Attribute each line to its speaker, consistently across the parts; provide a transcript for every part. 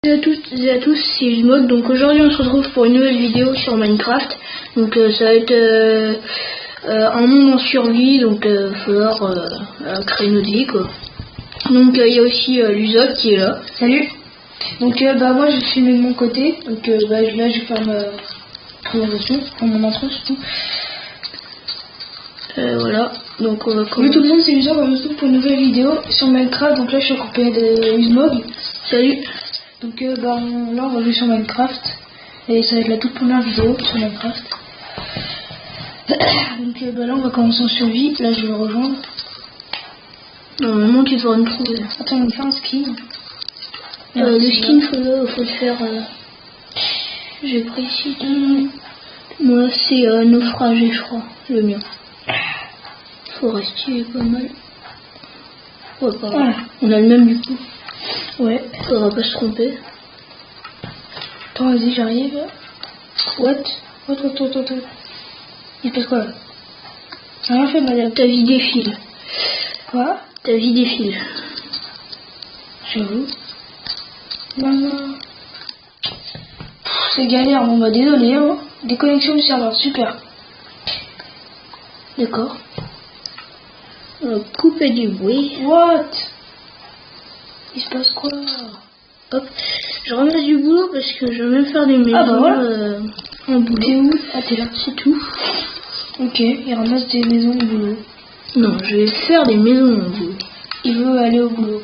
Speaker 1: Salut à toutes et à tous, c'est Ismod. Donc aujourd'hui on se retrouve pour une nouvelle vidéo sur Minecraft. Donc ça va être un monde en survie, donc il va falloir créer notre vie quoi. Donc il y a aussi Luzok qui est là.
Speaker 2: Salut. Donc moi je suis de mon côté, donc là je vais faire ma présentation, mon intro surtout.
Speaker 1: Voilà, donc on va
Speaker 2: Salut tout le monde, c'est Luzok, on se retrouve pour une nouvelle vidéo sur Minecraft. Donc là je suis accompagné de Ismod.
Speaker 1: Salut.
Speaker 2: Donc là on va jouer sur Minecraft et ça va être la toute première vidéo sur Minecraft. Donc là on va commencer en survie. Là je vais le rejoindre.
Speaker 1: Normalement tu devrais me trouver.
Speaker 2: Attends, on va faire un skin.
Speaker 1: Le skin faut le faire. J'ai pris ici. Moi c'est naufragé je crois, le mien. Forestier pas mal. Ouais, pas mal. On a le même du coup.
Speaker 2: Ouais.
Speaker 1: Faudra pas se tromper.
Speaker 2: Attends, vas-y, j'arrive. What? Il se passe quoi là? Rien fait, madame.
Speaker 1: Ta vie défile.
Speaker 2: Quoi?
Speaker 1: Ta vie défile.
Speaker 2: J'avoue. C'est galère, bon bah désolé, hein. Déconnexion du serveur, super.
Speaker 1: D'accord. Couper du bruit.
Speaker 2: What? Il se passe quoi?
Speaker 1: Hop. Je ramasse du boulot parce que je vais même faire des maisons.
Speaker 2: Ah bah voilà.
Speaker 1: En boulot.
Speaker 2: T'es où? Ah t'es là.
Speaker 1: C'est tout.
Speaker 2: Ok, il ramasse des maisons au boulot.
Speaker 1: Non, je vais faire des maisons en boulot.
Speaker 2: Il veut aller au boulot.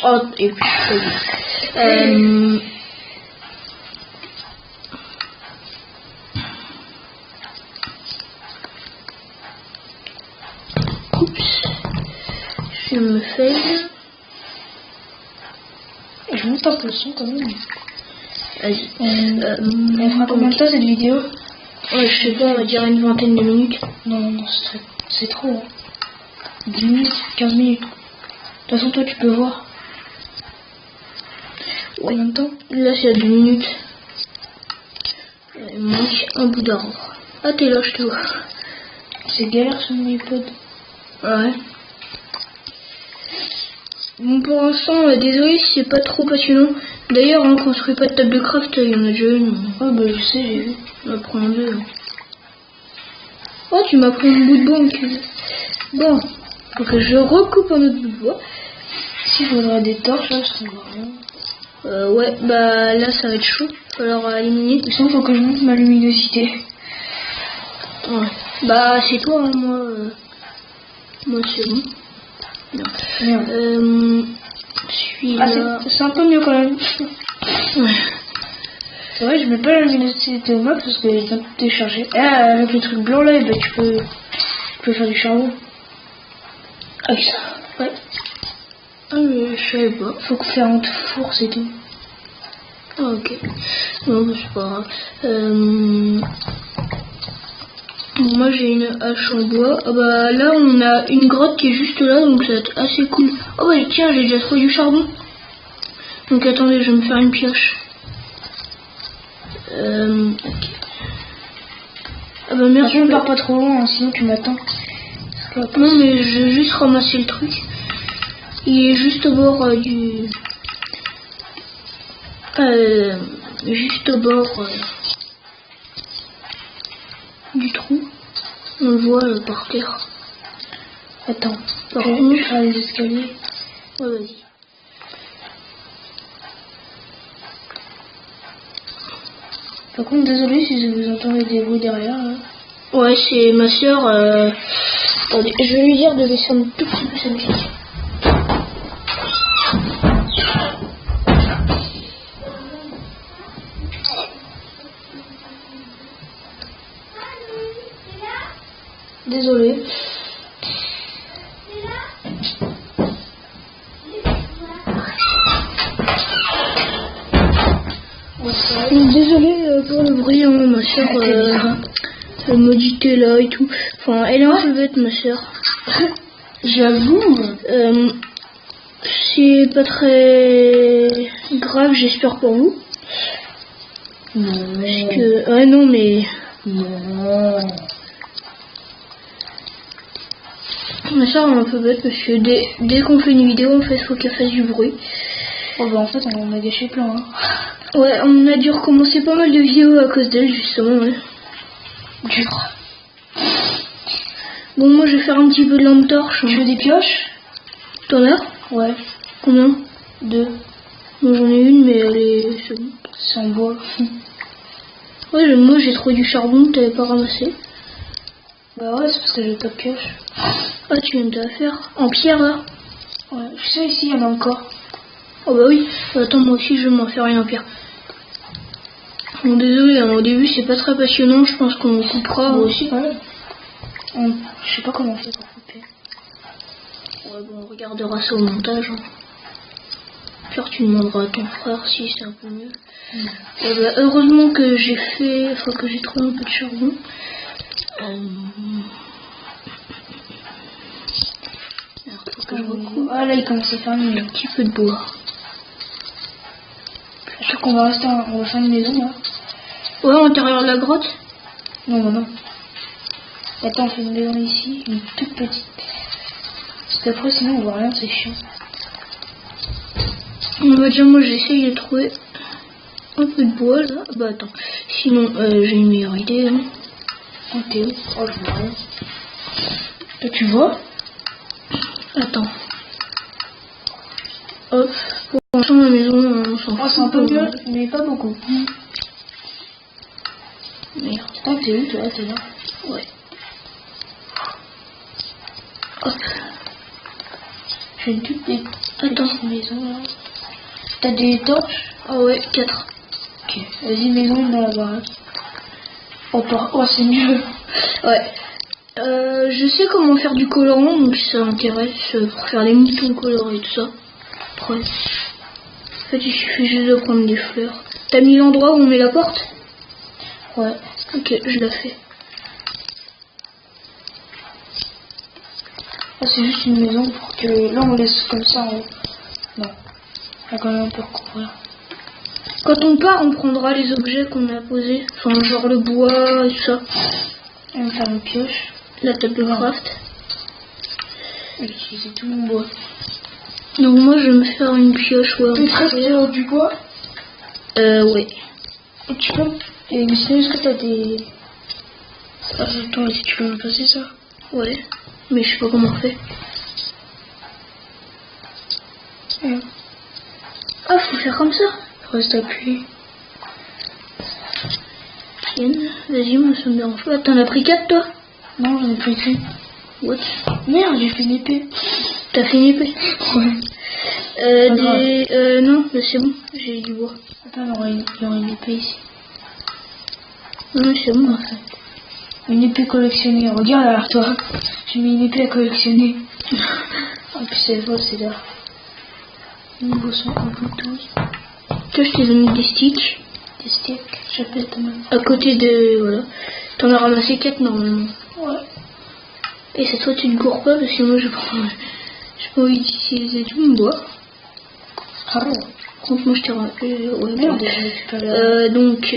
Speaker 1: Oh, et puis oups. Je me fais.
Speaker 2: Je monte un peu le son quand même.
Speaker 1: Vas-y.
Speaker 2: Elle fera combien de temps cette vidéo?
Speaker 1: Ouais, je sais pas, on va dire une vingtaine de minutes.
Speaker 2: Non, c'est trop. Hein. 10 minutes, 15 minutes. De toute façon, toi tu peux voir.
Speaker 1: Ouais. Combien de temps? Là, c'est à 2 minutes. Il manque un bout d'arbre. Ah, t'es là, je te vois.
Speaker 2: C'est galère ce mini-pod.
Speaker 1: Ouais. Bon, pour l'instant, désolé si c'est pas trop passionnant. D'ailleurs, on construit pas de table de craft, il y en a déjà une.
Speaker 2: Oh, bah je sais, j'ai vu.
Speaker 1: On va prendre deux. Oh, tu m'as pris un bout de bois en cul. Bon, faut que je recoupe un autre bout de bois.
Speaker 2: Si, il faudra des torches, là, parce qu'on voit rien.
Speaker 1: Ouais, bah là, ça va être chaud. Il va falloir éliminer.
Speaker 2: Il faut que je monte ma luminosité.
Speaker 1: Ouais. Bah, c'est toi, hein, moi, c'est bon. Non. Celui-là.
Speaker 2: Ah, c'est un peu mieux quand même.
Speaker 1: Ouais.
Speaker 2: C'est vrai, je mets pas la luminosité au max parce qu'elle est un peu déchargée. Ah, avec le truc blanc là, bah, tu peux faire du charbon.
Speaker 1: Avec ça. Ouais. Ah, mais je savais pas.
Speaker 2: Faut que faire un four, c'est tout.
Speaker 1: Ah, ok. Non, bah, c'est pas grave. Moi j'ai une hache en bois. Ah bah là on a une grotte qui est juste là, donc ça va être assez cool. Oh bah tiens, j'ai déjà trouvé du charbon. Donc attendez, je vais me faire une pioche. Ok. Ah bah merci.
Speaker 2: Ne pars pas trop loin, hein, sinon tu m'attends.
Speaker 1: Non mais je vais juste ramasser le truc. Il est juste au bord du... juste au bord du trou. On le voit par terre.
Speaker 2: Attends,
Speaker 1: par
Speaker 2: contre,
Speaker 1: contre,
Speaker 2: je vais faire les escaliers.
Speaker 1: Ouais, vas-y.
Speaker 2: Par contre, désolé si vous entendez des bruits derrière. Là.
Speaker 1: Ouais, c'est ma soeur. Attendez, je vais lui dire de baisser un tout petit peu sa musique. Désolé. Désolé pour le bruit, hein, ma soeur elle m'a dit t'es là et tout. Enfin, elle est un peu bête, ma soeur.
Speaker 2: J'avoue.
Speaker 1: C'est pas très grave, j'espère pour vous.
Speaker 2: Non.
Speaker 1: Parce que... Ah non, mais...
Speaker 2: Non.
Speaker 1: Ma soeur est un peu bête parce que dès qu'on fait une vidéo, en fait, faut qu'elle fasse du bruit.
Speaker 2: Oh bah en fait on en a gâché plein. Hein.
Speaker 1: Ouais, on a dû recommencer pas mal de vidéos à cause d'elle justement. Ouais.
Speaker 2: Dur.
Speaker 1: Bon, moi je vais faire un petit peu de lampe torche.
Speaker 2: Tu veux des pioches?
Speaker 1: T'en as?
Speaker 2: Ouais.
Speaker 1: Combien?
Speaker 2: 2.
Speaker 1: Moi j'en ai une, mais elle est. C'est bon.
Speaker 2: C'est en bois.
Speaker 1: Ouais, moi j'ai trouvé du charbon que t'avais pas ramassé.
Speaker 2: Bah ouais, c'est parce que j'ai pas de pioche.
Speaker 1: Ah, tu viens de te la faire. En pierre là?
Speaker 2: Ouais, je sais, ici il y en a encore.
Speaker 1: Oh bah oui. Attends, moi aussi je vais m'en faire une en pierre. Bon, désolé, hein, au début c'est pas très passionnant, je pense qu'on coupera.
Speaker 2: Moi aussi, ouais. Je sais pas comment on fait pour couper.
Speaker 1: Ouais, bon, on regardera ça au montage. Hein. Puis tu demanderas à ton frère si c'est un peu mieux. Bah, heureusement que j'ai fait, enfin que j'ai trouvé un peu de charbon. Alors, faut que je recoupe.
Speaker 2: Ah là il commence à faire nuit.
Speaker 1: Un petit peu de bois.
Speaker 2: Je crois qu'on va rester, on va faire une maison là.
Speaker 1: Ouais, à l'intérieur de la grotte.
Speaker 2: Non, non, non. Attends, on fait une maison ici, une toute petite. Parce qu'après sinon on voit rien, c'est chiant.
Speaker 1: Bah déjà moi j'essaye de trouver un peu de bois là. Bah attends, sinon j'ai une meilleure idée. Hein.
Speaker 2: Oh t'es où? Oh je vois rien. Toi tu vois?
Speaker 1: Attends. Hop, pour l'instant la maison on s'en fout.
Speaker 2: Oh c'est un peu mieux, mais pas beaucoup.
Speaker 1: Merde.
Speaker 2: Oh t'es où toi? T'es là?
Speaker 1: Ouais. Hop.
Speaker 2: J'ai une toute petite maison là. T'as des torches?
Speaker 1: Ah ouais, 4.
Speaker 2: Ok, vas-y maison dans la baraque. Oh c'est mieux.
Speaker 1: Ouais. Je sais comment faire du colorant, donc si ça m'intéresse pour faire les moutons colorés et tout ça. Après. En fait, il suffit juste de prendre des fleurs. T'as mis l'endroit où on met la porte?
Speaker 2: Ouais.
Speaker 1: Ok, je l'ai fait.
Speaker 2: Ah, c'est juste une maison pour que... Là on laisse comme ça en haut. Non. Il y a quand même un peu recouvrir.
Speaker 1: Quand on part, on prendra les objets qu'on a posés. Enfin, genre le bois et tout ça.
Speaker 2: On va faire une pioche.
Speaker 1: La table de craft.
Speaker 2: J'ai utilisé tout mon bois.
Speaker 1: Donc moi, je vais me faire une pioche. Ouais,
Speaker 2: Tu te du bois?
Speaker 1: Ouais.
Speaker 2: Et tu peux... Et mais sinon, est-ce que t'as des... Ah, attends, si tu peux me passer ça?
Speaker 1: Ouais. Mais je sais pas comment on fait.
Speaker 2: Ouais.
Speaker 1: Ah, faut faire comme ça.
Speaker 2: Reste appuyé.
Speaker 1: Vas-y, moi ça me dérange pas. T'en as pris 4 toi?
Speaker 2: Non, j'en ai pris qu'une.
Speaker 1: What?
Speaker 2: Merde, j'ai fait une épée.
Speaker 1: T'as fait une épée?
Speaker 2: Ouais.
Speaker 1: Non, mais c'est bon, j'ai du bois.
Speaker 2: Attends, il y aura une épée ici.
Speaker 1: Non, c'est bon.
Speaker 2: Une épée collectionnée. Regarde derrière toi. J'ai mis une épée à collectionner. En plus, c'est vrai, c'est là. Niveau son un peu tous.
Speaker 1: Toi, je t'ai donné des sticks.
Speaker 2: Des sticks, j'appelle ta main.
Speaker 1: À côté de. Voilà. T'en as ramassé 4 normalement.
Speaker 2: Ouais.
Speaker 1: Et cette fois, tu ne cours pas parce que moi, j'ai pas envie d'utiliser tout mon bois.
Speaker 2: Ah ouais.
Speaker 1: Donc, moi, je t'ai rappelé. Ouais,
Speaker 2: Merde, j'ai récupéré.
Speaker 1: Donc,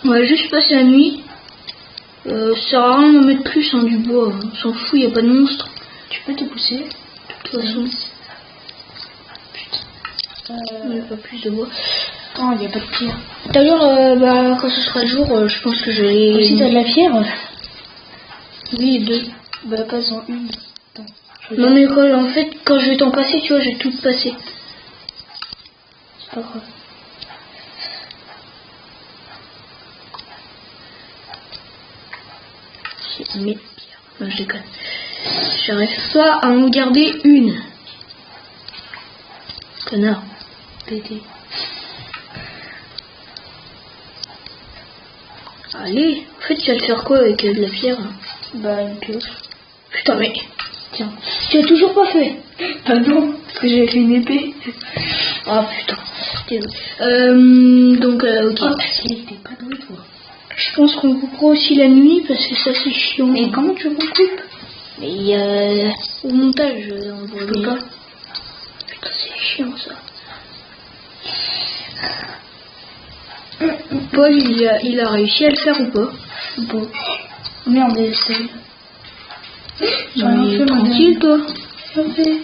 Speaker 1: on va juste passer la nuit. Ça sert à rien d'en mettre plus, hein, du bois. On s'en fout, y a pas de monstre.
Speaker 2: Tu peux te pousser?
Speaker 1: De toute façon. Il n'y a pas plus de bois.
Speaker 2: Oh, il n'y a pas de pierre.
Speaker 1: D'ailleurs, bah, quand ce sera le jour, je pense que je vais.
Speaker 2: Aussi, t'as de la pierre?
Speaker 1: Oui, 2.
Speaker 2: Bah, passe-en une. Attends,
Speaker 1: Non, mais quoi, en fait, quand je vais t'en passer, tu vois, je vais tout passer.
Speaker 2: C'est pas grave.
Speaker 1: C'est mes pierres. Non, je déconne. J'arrive pas à en garder une. Connard.
Speaker 2: Pété.
Speaker 1: Allez, en fait, tu vas te faire quoi avec de la pierre?
Speaker 2: Bah, une pioche.
Speaker 1: Putain, mais
Speaker 2: Tiens.
Speaker 1: tu as toujours pas fait?
Speaker 2: Bah non, parce que j'ai fait une épée.
Speaker 1: Ah putain, désolé. Donc, ok.
Speaker 2: Oh, t'es pas doué, toi.
Speaker 1: Je pense qu'on coupera aussi la nuit parce que ça c'est chiant.
Speaker 2: Mais comment tu veux qu'on coupe?
Speaker 1: Mais au montage, on
Speaker 2: Je peux pas.
Speaker 1: Putain, c'est chiant ça. Paul, il a réussi à le faire ou pas?
Speaker 2: Bon. Merde, essaye.
Speaker 1: Mais tranquille, toi.
Speaker 2: J'ai fait.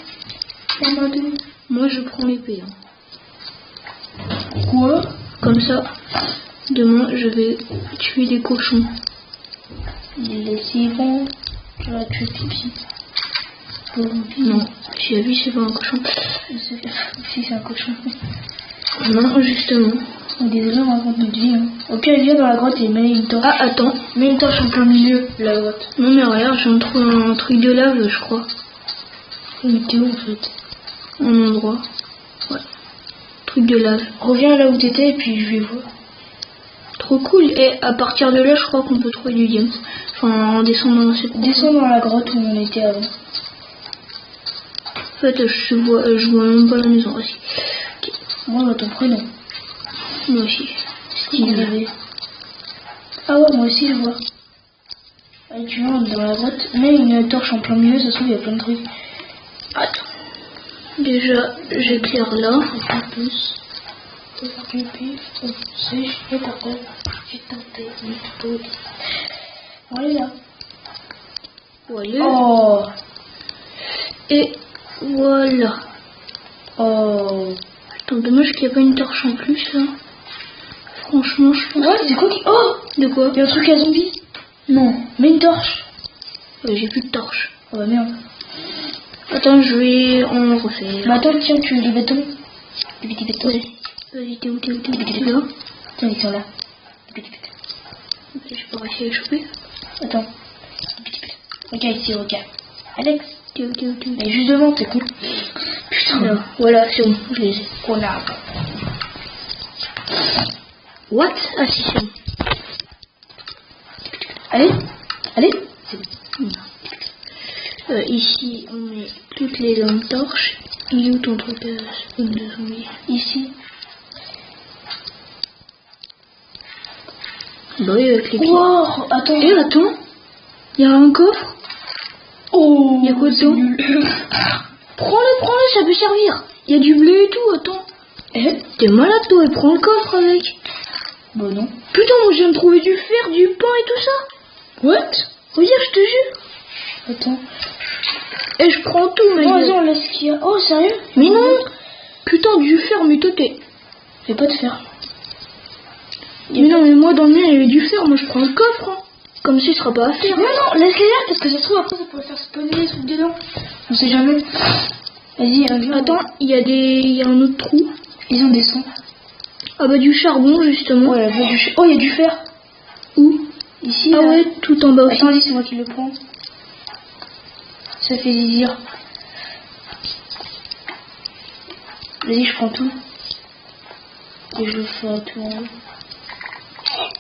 Speaker 1: Moi je prends l'épée.
Speaker 2: Quoi?
Speaker 1: Comme ça, demain je vais tuer des cochons.
Speaker 2: Il est si bon. Tu vas tuer pipi.
Speaker 1: Non, si la vie c'est pas un cochon.
Speaker 2: Si c'est un cochon.
Speaker 1: Non, justement.
Speaker 2: Désolé, on raconte notre vie. Hein. Ok, viens dans la grotte et mets une torche.
Speaker 1: Ah, attends.
Speaker 2: Mets une torche en plein milieu de la grotte.
Speaker 1: Non, mais regarde, j'ai trouvé un truc de lave, je crois.
Speaker 2: Mais t'es où en fait?
Speaker 1: Un endroit. Ouais. Truc de lave.
Speaker 2: Reviens là où t'étais et puis je vais voir.
Speaker 1: Trop cool. Et à partir de là, je crois qu'on peut trouver du diamant. Enfin, en descendant dans cette
Speaker 2: Descends dans la grotte où on était avant.
Speaker 1: En fait, je vois même pas la maison aussi. Okay.
Speaker 2: Moi, on ton prénom.
Speaker 1: Moi aussi.
Speaker 2: Steve. Ah ouais, moi aussi, je vois. Allez, tu rentres dans la grotte. Mets une torche en plein milieu, ça se trouve, il y a plein de trucs.
Speaker 1: Attends. Déjà, j'éclaire là.
Speaker 2: Un peu plus. Voilà.
Speaker 1: Voilà.
Speaker 2: Oh.
Speaker 1: Et voilà.
Speaker 2: Oh.
Speaker 1: Attends, dommage qu'il n'y a pas une torche en plus là. Franchement, je pense.
Speaker 2: Ouais, c'est quoi qui. Oh.
Speaker 1: De quoi?
Speaker 2: Il y a un truc à zombie. Non, mets une torche.
Speaker 1: J'ai plus de torche.
Speaker 2: Oh bah merde.
Speaker 1: Attends, je vais en refaire.
Speaker 2: Bah attends, tiens, tu veux du béton? Du petit béton.
Speaker 1: Ouais. Vas-y, t'es où? Là.
Speaker 2: Tiens, ils sont là.
Speaker 1: Ok, je peux réussir à les choper.
Speaker 2: Attends. Regarde ici, regarde. Alex.
Speaker 1: T'es où?
Speaker 2: Mais juste devant, t'es con. Putain.
Speaker 1: Là. Voilà, c'est bon, je les ai.
Speaker 2: Connard.
Speaker 1: What? Ah si, c'est bon.
Speaker 2: Allez. Allez.
Speaker 1: C'est bon. Ici, on met toutes les lampes torches. Il est où ton truc spawn de zombie?
Speaker 2: Ici.
Speaker 1: Bah oui, avec les clés.
Speaker 2: Wow, attends.
Speaker 1: Et attends, il y a un coffre.
Speaker 2: Oh,
Speaker 1: il y a quoi dedans? Prends-le, ça peut servir. Il y a du blé et tout, attends.
Speaker 2: Eh?
Speaker 1: T'es malade toi, et prends le coffre avec.
Speaker 2: Bah non.
Speaker 1: Putain, moi je viens de trouver du fer, du pain et tout ça.
Speaker 2: What?
Speaker 1: Regarde, je te jure.
Speaker 2: Attends.
Speaker 1: Et je prends tout, mec.
Speaker 2: Non, vas-y, on laisse ce qu'il y a. Oh, sérieux?
Speaker 1: Mais non. Putain, du fer, mais toi t'es...
Speaker 2: Fais pas de fer.
Speaker 1: Mais non, mais moi dans le mien il y avait du fer, moi je prends le coffre. Hein. Comme si ce sera pas à faire.
Speaker 2: Non, non, laisse-les là, parce que ça se trouve après ça pourrait faire spawner des trucs dedans. On sait jamais. Vas-y, viens.
Speaker 1: Attends, il y a un autre trou.
Speaker 2: Ils ont des sons.
Speaker 1: Ah bah du charbon justement.
Speaker 2: Ouais, oh, il y a du fer.
Speaker 1: Où?
Speaker 2: Ici.
Speaker 1: Ah
Speaker 2: là.
Speaker 1: ouais, tout en bas aussi.
Speaker 2: Attends, c'est moi qui le prends. Ça fait zizir. Vas-y, je prends tout. Et je le fais à tout en haut.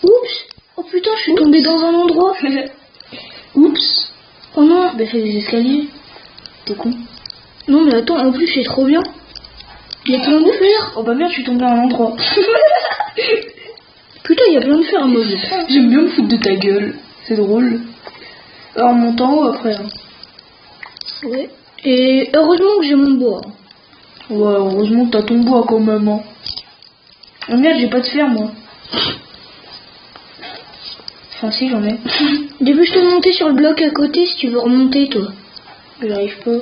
Speaker 1: Oups. Oh putain, je suis tombée dans un endroit.
Speaker 2: Oups.
Speaker 1: Oh non.
Speaker 2: Bah fais des escaliers. T'es con.
Speaker 1: Non mais attends, en plus c'est trop bien. Il y a plein de fer.
Speaker 2: Oh bah merde, je suis tombée à un endroit.
Speaker 1: Putain, il y a plein de fer, moi.
Speaker 2: J'aime bien me foutre de ta gueule. C'est drôle. Alors on monte en haut après. Hein.
Speaker 1: Ouais. Et heureusement que j'ai mon bois.
Speaker 2: Ouais, heureusement que t'as ton bois quand même. Hein. Oh merde, j'ai pas de fer moi. Enfin si, j'en ai.
Speaker 1: Début, je te monter sur le bloc à côté si tu veux remonter, toi.
Speaker 2: J'arrive pas.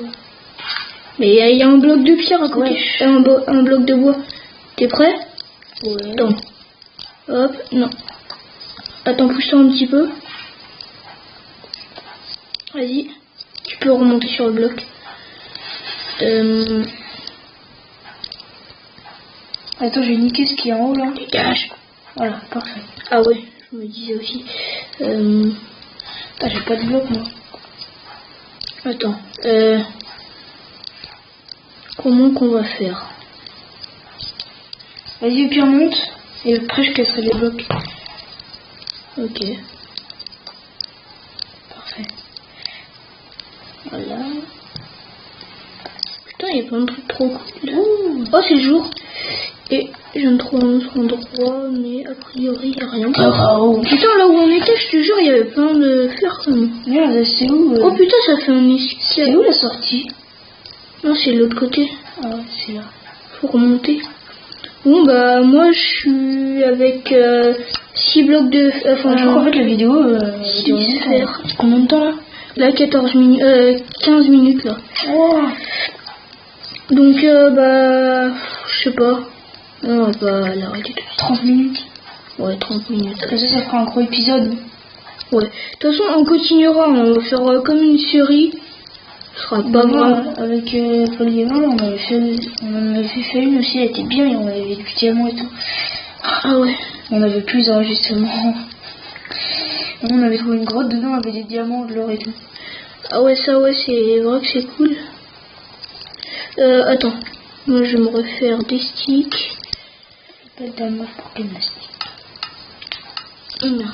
Speaker 1: Mais il y a un bloc de pierre à côté.
Speaker 2: Ouais.
Speaker 1: Un bloc de bois. T'es prêt?
Speaker 2: Ouais.
Speaker 1: Attends. Hop, non. Attends, pousse-toi un petit peu. Vas-y. Tu peux remonter sur le bloc.
Speaker 2: Attends, j'ai niqué ce qui est en haut là.
Speaker 1: Dégage.
Speaker 2: Voilà, parfait.
Speaker 1: Ah ouais, je me disais aussi.
Speaker 2: Ah, j'ai pas de bloc moi.
Speaker 1: Attends. Comment qu'on va faire?
Speaker 2: Vas-y, au pire monte. Et après je casserai les blocs.
Speaker 1: Ok.
Speaker 2: Parfait.
Speaker 1: Voilà. Putain, il y a plein de trucs trop cool. Oh, c'est le jour. Et je viens de trouver un autre endroit, mais a priori, il n'y a rien.
Speaker 2: Oh.
Speaker 1: Putain, là où on était, je te jure, il y avait plein de fer quand même.
Speaker 2: Merde, c'est où
Speaker 1: Oh putain, ça fait un escalier.
Speaker 2: C'est où la sortie?
Speaker 1: Non, c'est de l'autre côté.
Speaker 2: Ah, c'est là.
Speaker 1: Faut remonter. Bon, bah, moi, je suis avec 6 blocs de...
Speaker 2: Enfin, je crois qu'en fait la vidéo...
Speaker 1: 6 fer.
Speaker 2: Combien de temps là?
Speaker 1: Là, 14 minutes... 15 minutes, là.
Speaker 2: Oh.
Speaker 1: Donc, bah, je sais pas. On va pas l'arrêter tout de suite.
Speaker 2: 30 minutes.
Speaker 1: Ouais, 30 minutes.
Speaker 2: Parce que ça fera un gros épisode.
Speaker 1: Ouais. De toute façon, on continuera. On va faire comme une série. Ce sera pas vraiment.
Speaker 2: Avec Paul Gamin, on en avait fait une aussi. Elle était bien. Et on avait du diamant et tout.
Speaker 1: Ah ouais.
Speaker 2: On avait plus d'enregistrements. On avait trouvé une grotte dedans avec des diamants, de l'or et tout.
Speaker 1: Ah ouais, ça ouais, c'est vrai que c'est cool. Attends. Moi, je vais me refaire des sticks.
Speaker 2: Pas de damas pour gymnastique.
Speaker 1: Non.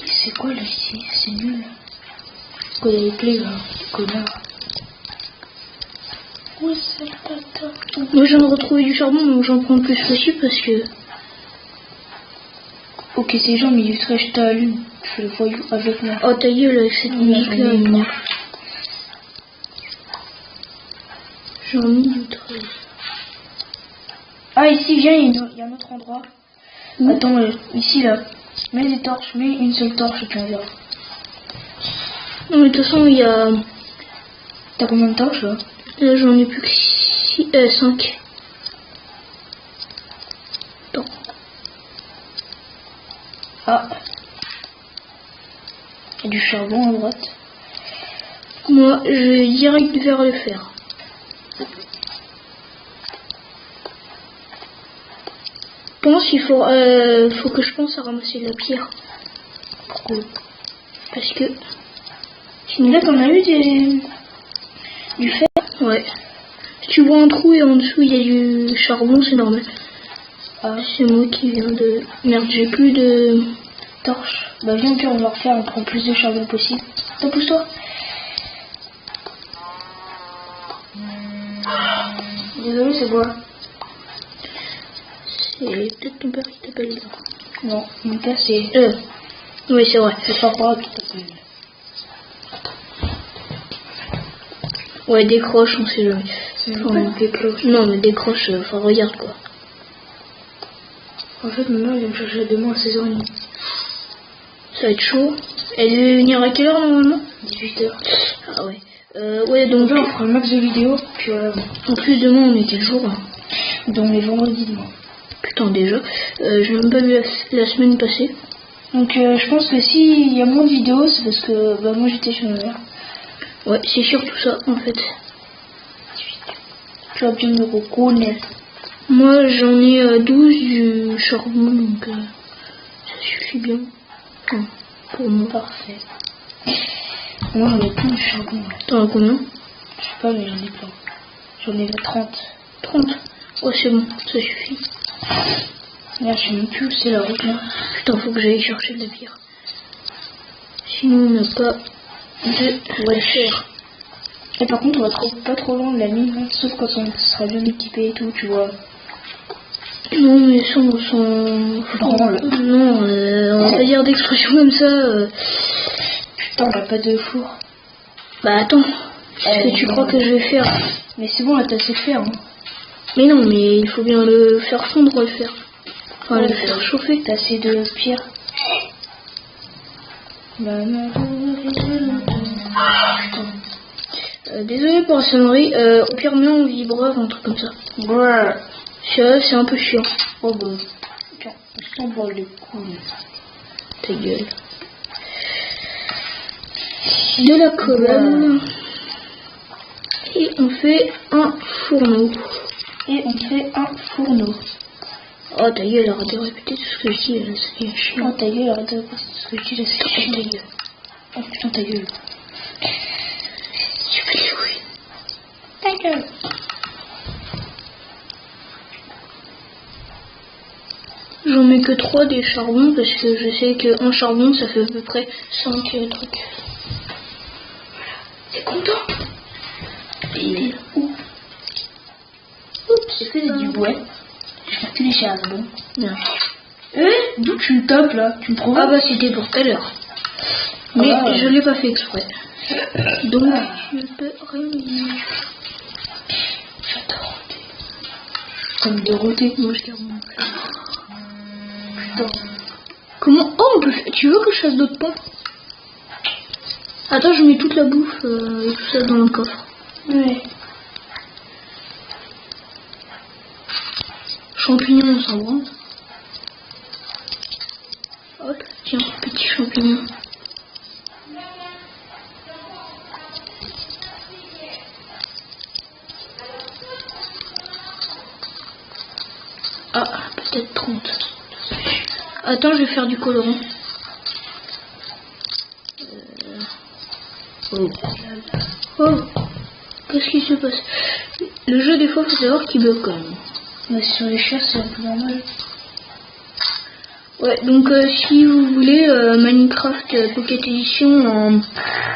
Speaker 2: C'est quoi là ici? C'est nul. Quoi, il y a les clés là, connard. Oui, c'est le tata.
Speaker 1: Moi, je viens de retrouver du charbon, donc j'en prends le plus possible parce que.
Speaker 2: Ok, ces gens, mais du trait, je t'allume. Je fais le voyou avec moi.
Speaker 1: Oh, ta gueule avec cette musique là, moi. J'en ai du trait.
Speaker 2: Ah, ici, viens, il y a un autre endroit. Attends, ici là. Mets des torches, mets une seule torche et puis on verra.
Speaker 1: Non, mais de toute façon, il y a.
Speaker 2: T'as combien de torches là?
Speaker 1: Là, j'en ai plus que 5. Attends.
Speaker 2: Ah. Il y a du charbon à droite.
Speaker 1: Moi, je vais direct vers le fer. Je pense il faut que je pense à ramasser de la pierre.
Speaker 2: Pourquoi?
Speaker 1: Parce que.
Speaker 2: Là, qu'on a eu du fer.
Speaker 1: Ouais. Si tu vois un trou et en dessous il y a du charbon, c'est normal.
Speaker 2: Ah.
Speaker 1: C'est moi qui viens de. Merde, j'ai plus de
Speaker 2: Torche. Bah viens, puis on va refaire, on prend plus de charbon possible. T'en pousse-toi. Désolé, c'est quoi?
Speaker 1: C'est peut-être ton père qui t'appelle.
Speaker 2: Non, mon père c'est...
Speaker 1: Oui, c'est vrai.
Speaker 2: C'est pas grave qui t'appelle.
Speaker 1: Ouais, décroche, on sait jamais.
Speaker 2: Décroche.
Speaker 1: Non, mais décroche, enfin regarde quoi.
Speaker 2: En fait, maman, elle va me chercher demain à 16h30.
Speaker 1: Ça va être chaud. Elle veut venir à quelle heure normalement?
Speaker 2: 18h.
Speaker 1: Ah ouais. Ouais, donc
Speaker 2: là, on fera le max de vidéos. Puis voilà.
Speaker 1: En plus, demain on est quel jour là?
Speaker 2: Donc les vendredis demain.
Speaker 1: Putain, déjà. J'ai même pas vu la semaine passée.
Speaker 2: Donc je pense que s'il y a moins de vidéos, c'est parce que bah, moi j'étais chez ma mère.
Speaker 1: Ouais, c'est surtout ça en fait.
Speaker 2: Tu vas bien me reconnaître.
Speaker 1: Moi j'en ai 12 du charbon, donc ça suffit bien. Enfin, pour moi.
Speaker 2: Parfait. Moi j'en ai plein de charbon.
Speaker 1: T'en as combien?
Speaker 2: Je sais pas, mais j'en ai plein. J'en ai 30.
Speaker 1: 30? Ouais, c'est bon, ça suffit.
Speaker 2: Là, je sais même plus où c'est la route là.
Speaker 1: Putain, faut que j'aille chercher de la pierre. Sinon, on n'a pas de welfare.
Speaker 2: Et par contre, on va pas trop loin de la mine, hein, sauf quand on sera bien équipé et tout, tu vois.
Speaker 1: Non, mais sans branle. Non, on va pas dire d'expression comme ça.
Speaker 2: Putain, on a pas de four.
Speaker 1: Bah attends, qu'est-ce que tu crois que je vais faire?
Speaker 2: Mais c'est bon, là t'as assez de fer. Hein.
Speaker 1: Mais non, mais il faut bien le faire fondre, le fer. Enfin,
Speaker 2: Ouais,
Speaker 1: le faire chauffer.
Speaker 2: T'as assez de pierre.
Speaker 1: Désolé pour la sonnerie. Au pire, mets en vibreur, un truc comme ça.
Speaker 2: Ouais.
Speaker 1: C'est un peu chiant.
Speaker 2: Oh bah. Tiens, je t'envole les couilles.
Speaker 1: Ta gueule. De la colonne. Et on fait un fourneau.
Speaker 2: Et on fait un fourneau.
Speaker 1: Oh ta gueule, arrête de répéter tout ce que je dis là, ça devient chiant.
Speaker 2: Oh ta gueule, arrête de répéter tout ce que je dis là, c'est chiant. Ta gueule. Oh putain ta gueule.
Speaker 1: Tu fais les couilles.
Speaker 2: Ta gueule.
Speaker 1: J'en mets que 3 des charbons parce que je sais qu'un charbon ça fait à peu près 5 trucs. Voilà. T'es content?
Speaker 2: Il est où? Oups, j'ai fait du bois. Je vais plus les charbons.
Speaker 1: Non.
Speaker 2: D'où tu me tapes là? Tu me provoques?
Speaker 1: Ah bah c'était pour tout à l'heure. Mais je l'ai pas fait exprès. Donc je ne peux rien dire.
Speaker 2: J'adore. Comme Dorothée.
Speaker 1: Moi je garde mon cœur.
Speaker 2: Putain.
Speaker 1: Comment? Oh on peut... Tu veux que je fasse d'autres pompes? Attends, je mets toute la bouffe et tout ça dans le coffre.
Speaker 2: Ouais.
Speaker 1: Champignons, on s'en branle. Hop, tiens, petit champignon. Ah, peut-être 30. Attends, je vais faire du colorant. Oh. Oh. Qu'est-ce qui se passe? Le jeu, des fois, faut savoir qu'il bug quand même.
Speaker 2: Mais sur les chairs, c'est un peu normal.
Speaker 1: Ouais, donc si vous voulez Minecraft Pocket Edition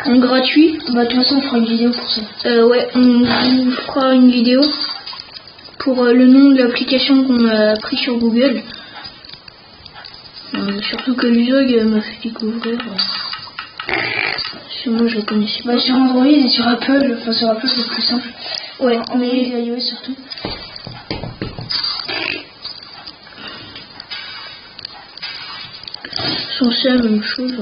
Speaker 1: en gratuit,
Speaker 2: Bah, de toute façon, on fera une vidéo pour ça.
Speaker 1: ouais, on vous fera une vidéo pour le nom de l'application qu'on a pris sur Google. Surtout que Luzog m'a fait découvrir. Parce que moi je la connaissais pas.
Speaker 2: Bah, sur Android et sur Apple, enfin sur Apple c'est plus simple.
Speaker 1: Ouais,
Speaker 2: Android et iOS surtout.
Speaker 1: C'est la même chose.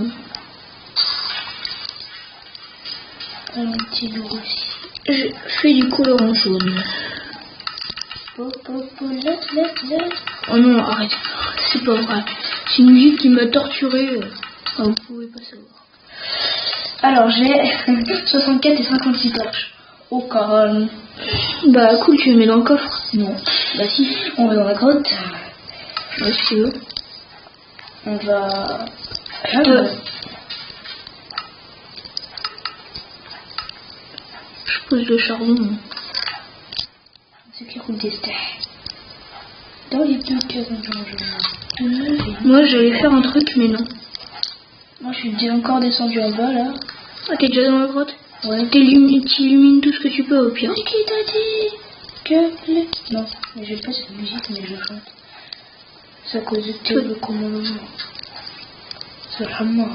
Speaker 2: Un petit lourd aussi.
Speaker 1: Je fais du colorant jaune. Oh non, arrête. C'est pas vrai. C'est une musique qui m'a torturé. Vous pouvez pas savoir.
Speaker 2: Alors j'ai 64 et 56 torches. Au cas.
Speaker 1: Bah cool, tu les mets dans le coffre.
Speaker 2: Non. Bah si, on va dans la grotte.
Speaker 1: Ouais, si tu veux.
Speaker 2: On va.
Speaker 1: Je pose le charbon.
Speaker 2: C'est qui roule des stères. Dans les deux cases
Speaker 1: Moi j'allais faire un truc, mais non.
Speaker 2: Moi je suis déjà encore descendu en bas là.
Speaker 1: Ah, t'es déjà dans la grotte?
Speaker 2: Ouais.
Speaker 1: T'illumines tout ce que tu peux au pire.
Speaker 2: Qui t'a dit que les... Non, mais j'ai pas cette musique, mais je chante. C'est à cause de tes commandements. C'est Hamma.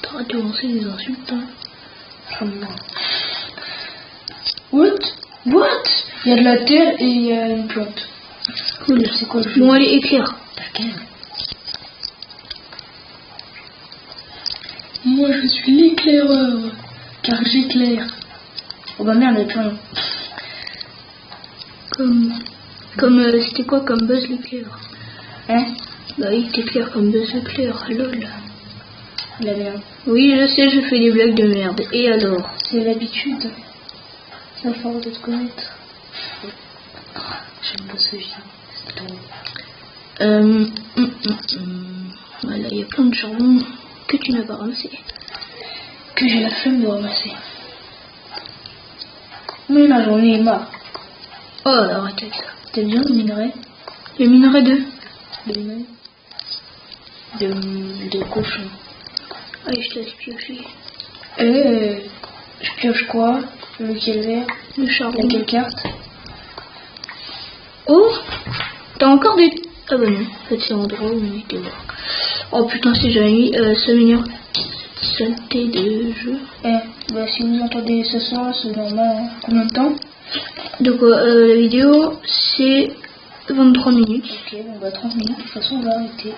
Speaker 1: T'arrêtes de lancer des insultes, hein.
Speaker 2: Hamma. What? Il y a de la terre et il y a une plante.
Speaker 1: Cool.
Speaker 2: C'est quoi le jeu?
Speaker 1: Bon, allez, éclaire.
Speaker 2: Laquelle? Moi je suis l'éclaireur, car j'éclaire. Oh bah merde, elle est plus loin.
Speaker 1: C'était quoi comme Buzz l'éclair?
Speaker 2: Hein?
Speaker 1: Bah oui, t'éclaires comme Buzz l'éclair, lol.
Speaker 2: La merde.
Speaker 1: Oui, je sais, je fais des blagues de merde. Et alors?
Speaker 2: C'est l'habitude. C'est la force de te connaître. J'aime pas ce que je dis. C'est drôle.
Speaker 1: Voilà, il y a plein de charbon que tu n'as pas ramassé.
Speaker 2: Que j'ai la flemme de ramasser. Mais là j'en ai marre.
Speaker 1: Oh, arrête avec ça.
Speaker 2: T'aimes bien le minerai?
Speaker 1: Le minerai 2.
Speaker 2: Le minerai de cochon.
Speaker 1: Allez, je te laisse piocher.
Speaker 2: Je pioche quoi? Lequel vert?
Speaker 1: Le charbon.
Speaker 2: Laquelle carte?
Speaker 1: Oh, t'as encore des... Ah bah non, en fait c'est l'endroit où on était voir. Oh putain, si j'avais mis ça m'énerve. Saleté de jeu.
Speaker 2: Bah si vous entendez ce soir, c'est normal. Hein. Combien de temps?
Speaker 1: Donc la vidéo c'est 23 minutes.
Speaker 2: Ok, bon bah 30 minutes, de toute façon on va arrêter.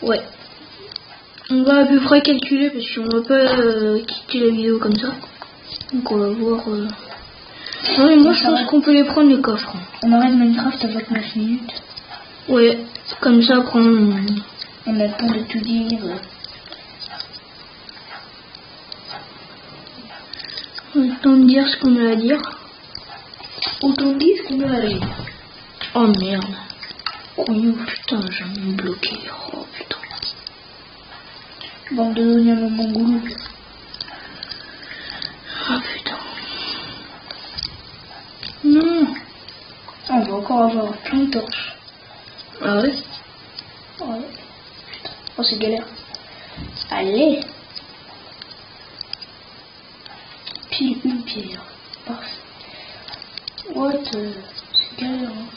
Speaker 1: Ouais. On va à peu près calculer parce qu'on va pas quitter la vidéo comme ça. Donc on va voir... Non mais moi je pense qu'on peut les prendre les coffres.
Speaker 2: On arrête Minecraft à 29 minutes.
Speaker 1: Ouais, comme ça après
Speaker 2: on a le temps de tout dire.
Speaker 1: On a le temps de dire ce qu'on a à dire.
Speaker 2: Autant dire ce qu'on a à dire.
Speaker 1: Oh merde. Oh putain, j'ai me bloqué. Oh putain.
Speaker 2: Bande de oignons au Mongoulou.
Speaker 1: Oh putain. Non.
Speaker 2: On va encore avoir plein de torches.
Speaker 1: Ah ouais?
Speaker 2: Ouais. Putain. Oh c'est galère. Allez. Pile une pierre. Parfait. What? C'est galère. Hein.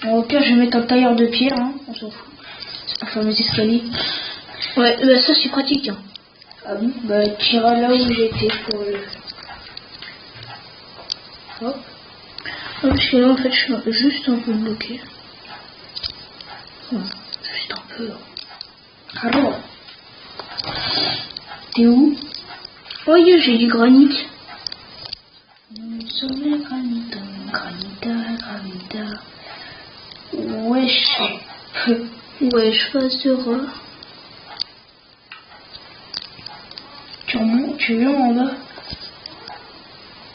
Speaker 2: Alors, au pire je vais mettre un tailleur de pierre. Hein. On s'en fout. C'est pour faire mes escaliers.
Speaker 1: Ouais, bah ça c'est pratique. Hein.
Speaker 2: Ah bon? Bah tu iras là où j'étais pour le... Hop.
Speaker 1: Ouais, parce que là en fait je suis juste un peu bloqué. Ouais, juste un peu.
Speaker 2: Alors. T'es où?
Speaker 1: Oh, j'ai du granit.
Speaker 2: Nous sommes les granita, granita. Wesh.
Speaker 1: Ouais, je fasse de rat.
Speaker 2: Tu remontes, tu viens en bas?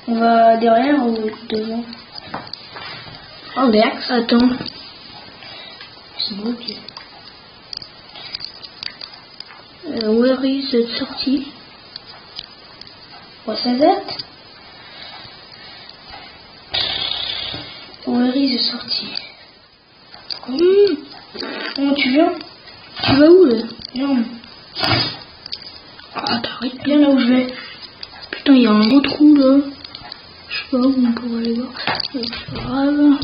Speaker 2: On va derrière ou devant?
Speaker 1: Oh, l'axe. Attends.
Speaker 2: C'est beau, ok.
Speaker 1: Where is the sortie?
Speaker 2: What's that? Where is the sortie? Oh, tu viens?
Speaker 1: Tu vas où là?
Speaker 2: Viens.
Speaker 1: Ah, t'arrêtes.
Speaker 2: Viens là où je vais.
Speaker 1: Putain, il y a un gros trou là. Je sais pas où on pourrait aller voir. C'est pas grave.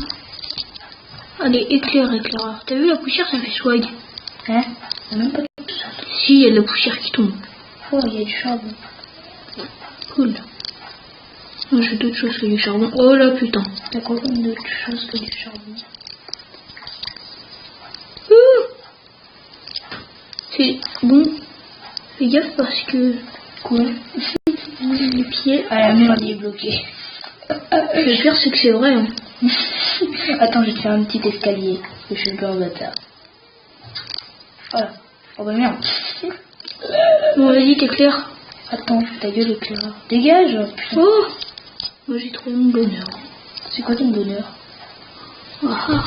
Speaker 1: Allez, éclaireur. T'as vu la poussière, ça fait swag.
Speaker 2: Hein? Il y a même pas de ça.
Speaker 1: Si, il y a de la poussière qui tombe.
Speaker 2: Oh, il y a du charbon.
Speaker 1: Cool. Moi, j'ai d'autres choses que du charbon. Oh là, putain.
Speaker 2: T'as quoi comme d'autres choses que du charbon?
Speaker 1: C'est bon. Fais gaffe parce que...
Speaker 2: Quoi?
Speaker 1: Les pieds...
Speaker 2: Ah la merde, il est bloqué.
Speaker 1: Le pire, c'est que c'est vrai. Hein.
Speaker 2: Attends, je vais te faire un petit escalier. Je suis un bâtard. Voilà. Oh bah merde.
Speaker 1: Bon, vas-y, t'éclaires.
Speaker 2: Attends, ta gueule éclaireur. Dégage, putain.
Speaker 1: Oh, moi j'ai trouvé mon bonheur.
Speaker 2: C'est quoi ton bonheur?
Speaker 1: Ah ah.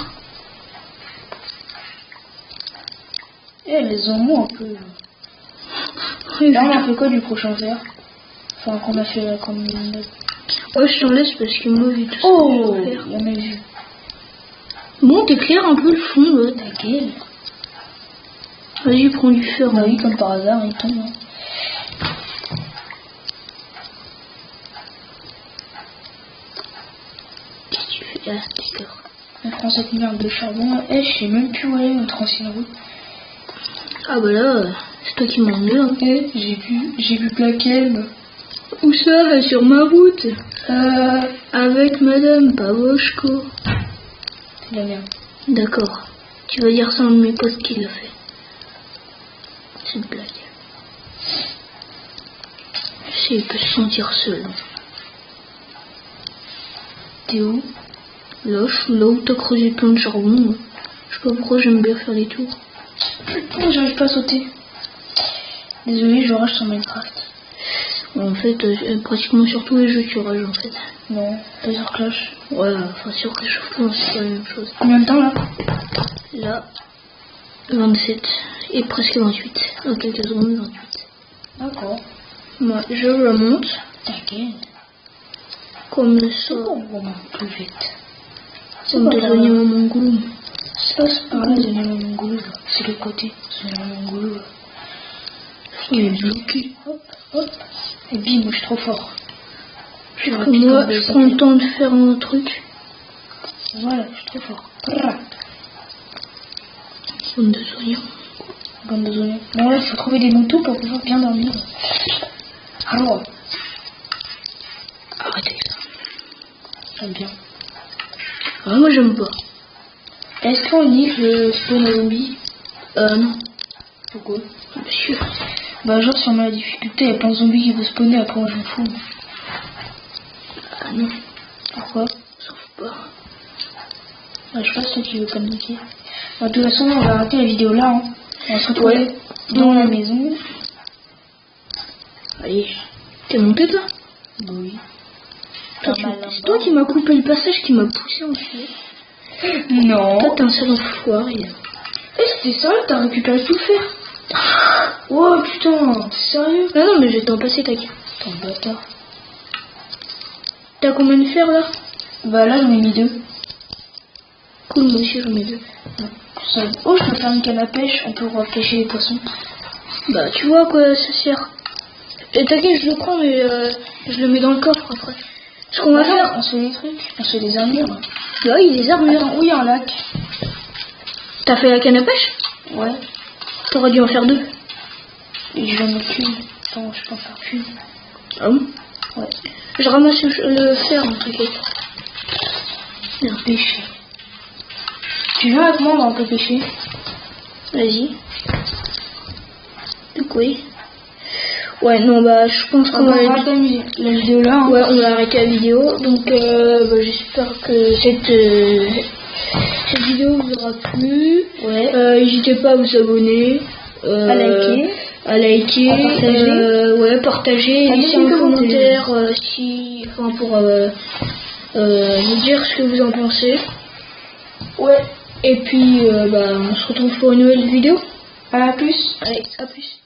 Speaker 2: Eh, les homos un peu.
Speaker 1: Oui,
Speaker 2: Là, on a fait quoi du prochain verre? Enfin, qu'on a fait là, comme...
Speaker 1: Ouais, je t'en laisse parce que moi, vu tout ça,
Speaker 2: Oh,
Speaker 1: je vais faire.
Speaker 2: il y en a vu.
Speaker 1: Bon, t'éclaires un peu le fond, là.
Speaker 2: Ta gueule.
Speaker 1: Vas-y, prends du fer.
Speaker 2: Bah oui, comme par hasard, il tombe. Hein.
Speaker 1: Qu'est-ce que tu fais? Ah, d'accord.
Speaker 2: On prend cette merde de charbon. Eh, je sais même plus où est notre ancienne route.
Speaker 1: Ah bah là, c'est toi qui m'en emmené, hein.
Speaker 2: Eh, j'ai vu Plaquel.
Speaker 1: Où ça? Sur ma route. Avec Madame Pavoshko.
Speaker 2: C'est la merde.
Speaker 1: D'accord. Tu vas dire ça à un de mes potes qui l'a fait. C'est une blague. Je sais, il peut se sentir seul.
Speaker 2: T'es où?
Speaker 1: Là, je suis là où t'as creusé plein de charbon. Je sais pas pourquoi j'aime bien faire les tours.
Speaker 2: Putain, j'arrive pas à sauter. Désolé, je rage sur Minecraft.
Speaker 1: En fait, pratiquement sur tous les jeux tu rages en fait.
Speaker 2: Non, pas sur Clash.
Speaker 1: Ouais, enfin sur Clash of Clans c'est pas la même chose.
Speaker 2: Combien de temps là?
Speaker 1: Là, 27 et presque 28. Dans quelques secondes, 28.
Speaker 2: D'accord.
Speaker 1: Moi, je remonte
Speaker 2: T'inquiète.
Speaker 1: comme ça.
Speaker 2: On remonte plus vite.
Speaker 1: Comme de devenir un mongoulou.
Speaker 2: C'est pas par là, Zéna Mongoulou. C'est le côté. Zéna Mongoulou.
Speaker 1: Il est bloqué.
Speaker 2: Hop, hop. Et bim, je suis trop fort.
Speaker 1: Moi, je prends le temps de faire un truc.
Speaker 2: Voilà, je suis trop fort. Prrra.
Speaker 1: Bande de soignants.
Speaker 2: Bande de zones. Bon, là, il faut trouver des motos pour pouvoir bien dormir. Alors,
Speaker 1: Arrêtez ça.
Speaker 2: j'aime bien.
Speaker 1: Ah, moi j'aime pas.
Speaker 2: Est-ce qu'on dit que le spawn à zombies?
Speaker 1: Non.
Speaker 2: Pourquoi?
Speaker 1: Monsieur.
Speaker 2: Bah, genre, si on met la difficulté, il y a plein de zombies qui vont spawner, après on s'en fout.
Speaker 1: Ah non.
Speaker 2: Pourquoi?
Speaker 1: Sauf pas.
Speaker 2: Je sais pas si tu veux communiquer. De toute façon, on va arrêter la vidéo là. Hein. On va se retrouver dans la maison.
Speaker 1: Allez. T'es monté toi?
Speaker 2: Bah oui.
Speaker 1: C'est toi qui m'as coupé le passage, qui m'a poussé en fait.
Speaker 2: Non.
Speaker 1: Toi t'es un sale enfoiré.
Speaker 2: C'était ça, t'as récupéré tout le fer. Oh putain, sérieux?
Speaker 1: Ah non mais je vais t'en passer ta carte.
Speaker 2: T'es un bâtard.
Speaker 1: T'as combien de fer là?
Speaker 2: Bah là j'en ai mis 2.
Speaker 1: Cool, moi aussi j'en ai 2.
Speaker 2: Oh, je peux faire une canne à pêche, on peut pêcher les poissons.
Speaker 1: Bah tu vois à quoi ça sert. Et t'inquiète, je le prends mais je le mets dans le coffre après. Ce qu'on va faire,
Speaker 2: on se fait des trucs, on se fait des armures.
Speaker 1: Là il y a des armures.
Speaker 2: Attends, où il y a un lac?
Speaker 1: T'as fait la canne à pêche?
Speaker 2: Ouais.
Speaker 1: T'aurais dû en faire 2.
Speaker 2: Et je vais en mettre une. Attends, je peux en faire une.
Speaker 1: Ah bon?
Speaker 2: Ouais.
Speaker 1: Je ramasse le fer, en t'inquiète.
Speaker 2: Bien pêcher. Tu viens avec moi, on peut pêcher?
Speaker 1: Vas-y. Donc oui. Ouais, non, bah, je pense qu'on va
Speaker 2: arrêter la vidéo là. Hein.
Speaker 1: Ouais, on va arrêter la vidéo. Donc, bah, j'espère que cette vidéo vous aura plu.
Speaker 2: Ouais.
Speaker 1: N'hésitez pas à vous abonner. À liker.
Speaker 2: À partager.
Speaker 1: Ouais, partager.
Speaker 2: À
Speaker 1: Laissez un
Speaker 2: laisser
Speaker 1: commentaire pour nous dire ce que vous en pensez.
Speaker 2: Ouais.
Speaker 1: Et puis, bah, on se retrouve pour une nouvelle vidéo.
Speaker 2: À plus.
Speaker 1: Allez, à plus.